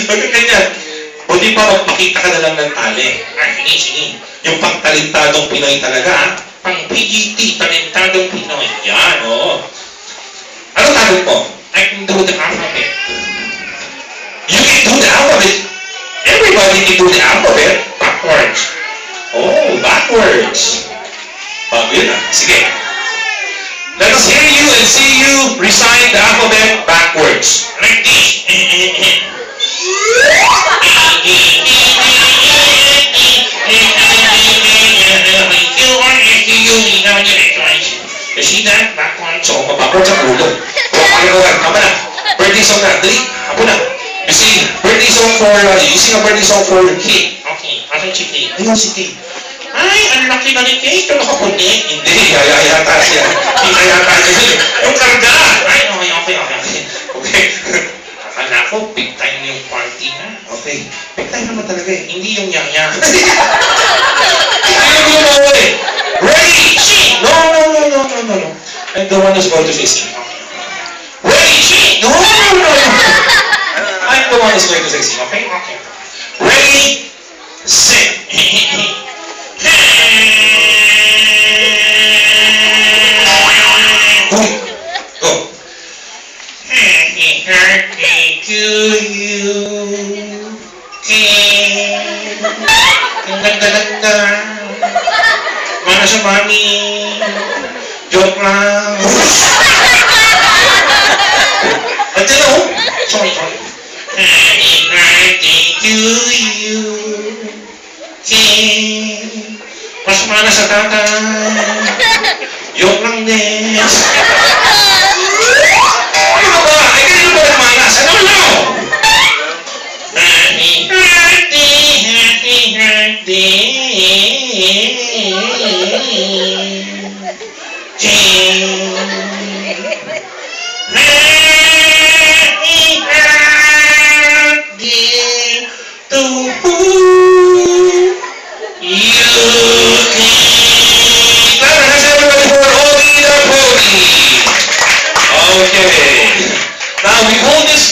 Bakit ganyan? O di ba magpakita ka na lang ng tali? Ay, sige. Yung pangtalentadong Pinoy talaga, ha? Pang PGT, talentadong Pinoy. Yan, oo. Ano talent mo? I can do the alphabet. You can do the alphabet? Everybody can do the alphabet. Backwards. Oh, backwards. Bago yun, ha? Sige. Let us hear you and see you recite the alphabet backwards. Like this. You see that? Backwards. So, backwards ang ulo. So, pakagawan. Tama na. Birthday song na. Dali. Apo na. You see, birthday song for, you sing a birthday song for Kate. Okay. Asan si Kate? Ayun si Kate. Ay, ang laki na ni Kate. Ano ka po ni? Hindi. Yata siya. Hindi yata siya. Yung karga. Ay, okay. Okay. Akala ko, big time yung party na. Okay. Big time naman talaga eh. Hindi yung yang-yang. Hindi yung gumawa eh. Ready, she! No. I'm the one who's going to say sing. Ready, she! No. I'm the one who's going to say sing. Okay? Ready, sing. Go. Happy birthday to you. Ang ganda-ganda. Para sa mami. Joke lang. Andiyan ako. Sorry. Happy birthday to you. Mas mana sa tatay. Joke lang, Nes. Ano ba? Ay, ganito ba ng manas? Ano? Happy birthday.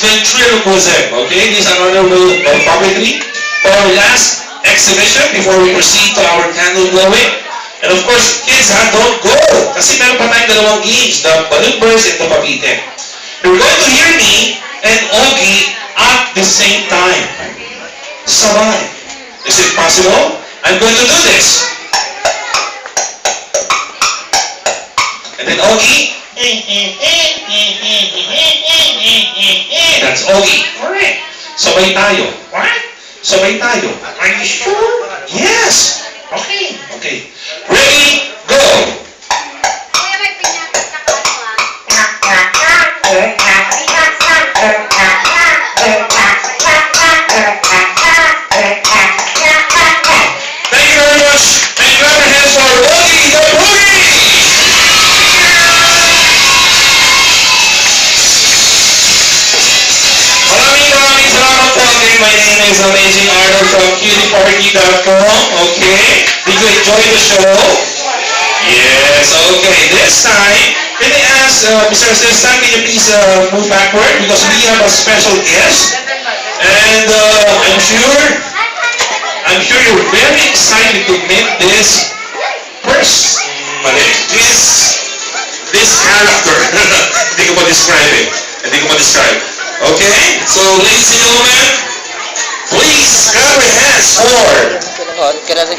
Ventriloquism, okay? This is another way of puppetry for our last exhibition before we proceed to our candle blowing. And of course, kids, don't go! Kasi meron pa tayong dalawang games, the balloon burst and the papite. You're going to hear me and Ogie at the same time. Sabay. Is it possible? I'm going to do this. And then Ogie. That's Ogie. Correct. Sabay tayo. What? Sabay tayo. Are you sure? Yes. Okay. Ready? Go. Kuya, may pinyatas na kalwa. Thank you very much. And clap your hands for Ogie the Boogie. Maraming salamat po. Okay, my name is Amazing Arnold from cutieparty.com. Okay, did you enjoy the show? Yes, okay. This time, can I ask Mr. Assistant, can you please move backward because we have a special guest. And I'm sure you're very excited to meet this person. This character. Hindi ko ma-describe. Okay? So, ladies and gentlemen, please clap your hands for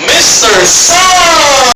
Mr. Son!